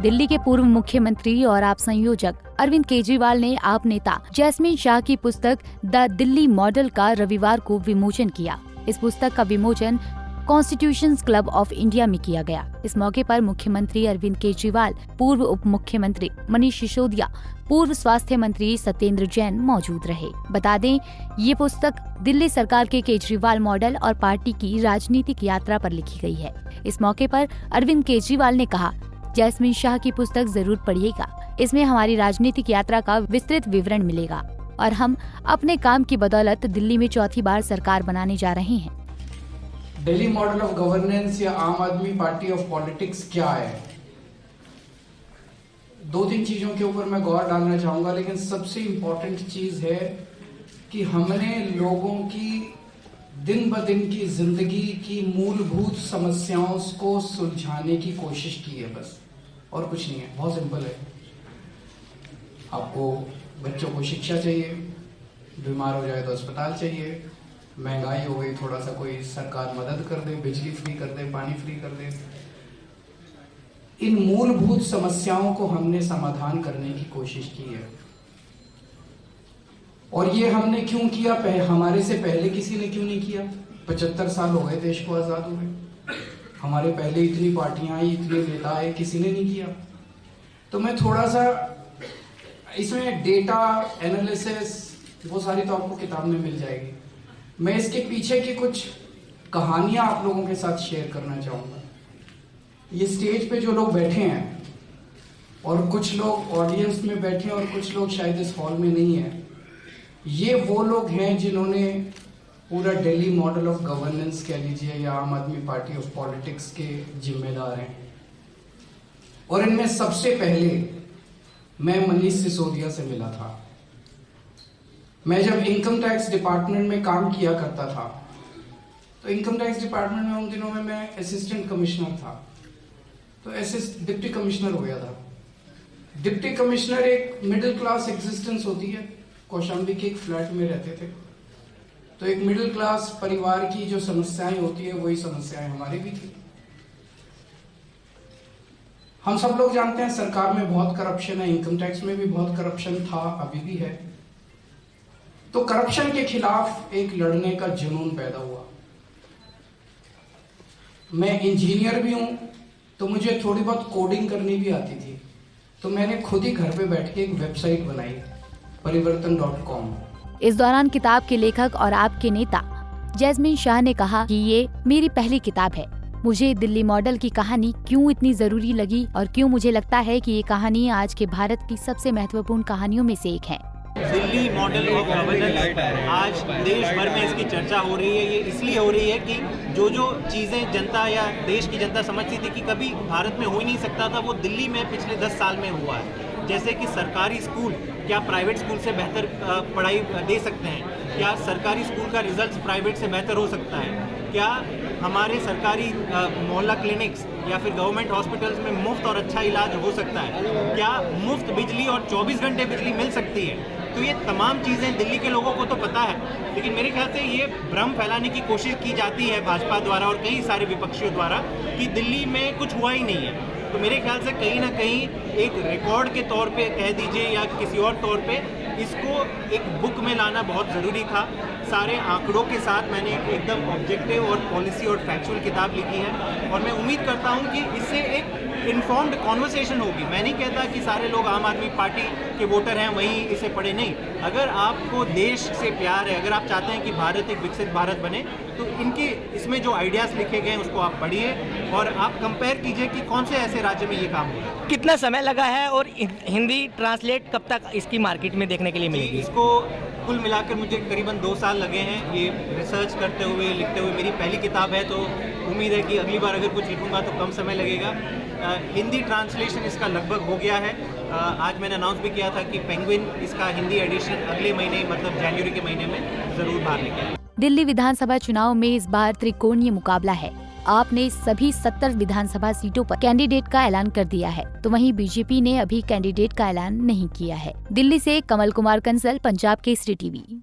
दिल्ली के पूर्व मुख्यमंत्री और आप संयोजक अरविंद केजरीवाल ने आप नेता जैस्मिन शाह की पुस्तक द दिल्ली मॉडल का रविवार को विमोचन किया। इस पुस्तक का विमोचन कॉन्स्टिट्यूशंस क्लब ऑफ इंडिया में किया गया। इस मौके पर मुख्यमंत्री अरविंद केजरीवाल, पूर्व उप मुख्यमंत्री मनीष सिसोदिया, पूर्व स्वास्थ्य मंत्री सत्येंद्र जैन मौजूद रहे। बता दें, ये पुस्तक दिल्ली सरकार के केजरीवाल मॉडल और पार्टी की राजनीतिक यात्रा पर लिखी गई है। इस मौके पर अरविंद केजरीवाल ने कहा, जैस्मिन शाह की पुस्तक जरूर पढ़िएगा। इसमें हमारी राजनीतिक यात्रा का विस्तृत विवरण मिलेगा और हम अपने काम की बदौलत दिल्ली में चौथी बार सरकार बनाने जा रहे हैं। दिल्ली मॉडल ऑफ गवर्नेंस या आम आदमी पार्टी ऑफ पॉलिटिक्स क्या है? दो तीन चीजों के ऊपर मैं गौर डालना चाहूंगा, लेकिन सबसे इंपॉर्टेंट चीज है कि हमने लोगों की दिन ब दिन की जिंदगी की मूलभूत समस्याओं को सुलझाने की कोशिश की है, बस, और कुछ नहीं है। बहुत सिंपल है। आपको बच्चों को शिक्षा चाहिए, बीमार हो जाए तो अस्पताल चाहिए, महंगाई हो गई थोड़ा सा कोई सरकार मदद कर दे, बिजली फ्री कर दे, पानी फ्री कर दे। इन मूलभूत समस्याओं को हमने समाधान करने की कोशिश की है। और ये हमने क्यों किया? हमारे से पहले किसी ने क्यों नहीं किया? 75 साल हो गए देश को आजाद हुए, हमारे पहले इतनी पार्टियां आई, इतने नेता आए, किसी ने नहीं किया। तो मैं थोड़ा सा इसमें डेटा एनालिसिस वो सारी तो आपको किताब में मिल जाएगी। मैं इसके पीछे की कुछ कहानियां आप लोगों के साथ शेयर करना चाहूंगा। ये स्टेज पे जो लोग बैठे हैं और कुछ लोग ऑडियंस में बैठे हैं और कुछ लोग शायद इस हॉल में नहीं है, ये वो लोग हैं जिन्होंने पूरा दिल्ली मॉडल ऑफ गवर्नेंस कह लीजिए या आम आदमी पार्टी ऑफ पॉलिटिक्स के जिम्मेदार हैं। और इनमें सबसे पहले मैं मनीष सिसोदिया से मिला था। मैं जब इनकम टैक्स डिपार्टमेंट में काम किया करता था, तो इनकम टैक्स डिपार्टमेंट में उन दिनों में मैं असिस्टेंट कमिश्नर था, तो डिप्टी कमिश्नर हो गया था। डिप्टी कमिश्नर एक मिडिल क्लास एग्जिस्टेंस होती है। कौशाम्बी के एक फ्लैट में रहते थे, तो एक मिडिल क्लास परिवार की जो समस्याएं होती है वही समस्याएं हमारी भी थी। हम सब लोग जानते हैं सरकार में बहुत करप्शन है, इनकम टैक्स में भी बहुत करप्शन था, अभी भी है। तो करप्शन के खिलाफ एक लड़ने का जुनून पैदा हुआ। मैं इंजीनियर भी हूं, तो मुझे थोड़ी बहुत कोडिंग करनी भी आती थी। तो मैंने खुद ही घर पे बैठ के एक वेबसाइट बनाई, परिवर्तन.com। इस दौरान किताब के लेखक और आपके नेता जैस्मिन शाह ने कहा कि ये मेरी पहली किताब है। मुझे दिल्ली मॉडल की कहानी क्यों इतनी जरूरी लगी और क्यों मुझे लगता है कि ये कहानी आज के भारत की सबसे महत्वपूर्ण कहानियों में से एक है। दिल्ली मॉडल ऑफ गवर्नेंस आज देश भर में इसकी चर्चा हो रही है। ये इसलिए हो रही है कि जो चीज़ें जनता या देश की जनता समझती थी कि कभी भारत में हो ही नहीं सकता था, वो दिल्ली में पिछले 10 साल में हुआ है। जैसे कि सरकारी स्कूल क्या प्राइवेट स्कूल से बेहतर पढ़ाई दे सकते हैं? क्या सरकारी स्कूल का रिजल्ट प्राइवेट से बेहतर हो सकता है? क्या हमारे सरकारी मोहल्ला क्लिनिक्स या फिर गवर्नमेंट हॉस्पिटल्स में मुफ्त और अच्छा इलाज हो सकता है? क्या मुफ्त बिजली और 24 घंटे बिजली मिल सकती है? तो ये तमाम चीज़ें दिल्ली के लोगों को तो पता है, लेकिन मेरे ख्याल से ये भ्रम फैलाने की कोशिश की जाती है भाजपा द्वारा और कई सारे विपक्षियों द्वारा कि दिल्ली में कुछ हुआ ही नहीं है। तो मेरे ख्याल से कहीं ना कहीं एक रिकॉर्ड के तौर पे कह दीजिए या किसी और तौर पे इसको एक बुक में लाना बहुत ज़रूरी था। सारे आंकड़ों के साथ मैंने एकदम ऑब्जेक्टिव और पॉलिसी और फैक्चुअल किताब लिखी है और मैं उम्मीद करता हूं कि इससे एक इन्फॉर्म्ड कॉन्वर्सेशन होगी। मैं नहीं कहता कि सारे लोग आम आदमी पार्टी के वोटर हैं वही इसे पढ़े, नहीं। अगर आपको देश से प्यार है, अगर आप चाहते हैं कि भारत एक विकसित भारत बने, तो इनके इसमें जो आइडियाज़ लिखे गए हैं उसको आप पढ़िए और आप कंपेयर कीजिए कि कौन से ऐसे राज्य में ये काम हो रहा है। कितना समय लगा है और हिंदी ट्रांसलेट कब तक इसकी मार्केट में देखने के लिए मिलेगी? इसको कुल मिलाकर मुझे करीबन 2 साल लगे हैं ये रिसर्च करते हुए, लिखते हुए। मेरी पहली किताब है, तो उम्मीद है कि अगली बार अगर कुछ लिखूंगा तो कम समय लगेगा। हिंदी ट्रांसलेशन इसका लगभग हो गया है। आज मैंने अनाउंस भी किया था कि पेंगुइन इसका हिंदी एडिशन अगले महीने, मतलब जनवरी के महीने में जरूर बाहर लेके आएंगे। दिल्ली विधानसभा चुनाव में इस बार त्रिकोणीय मुकाबला है। आप ने सभी 70 विधानसभा सीटों पर कैंडिडेट का ऐलान कर दिया है, तो वहीं बीजेपी ने अभी कैंडिडेट का ऐलान नहीं किया है। दिल्ली से कमल कुमार कंसल, पंजाब केसरी टीवी।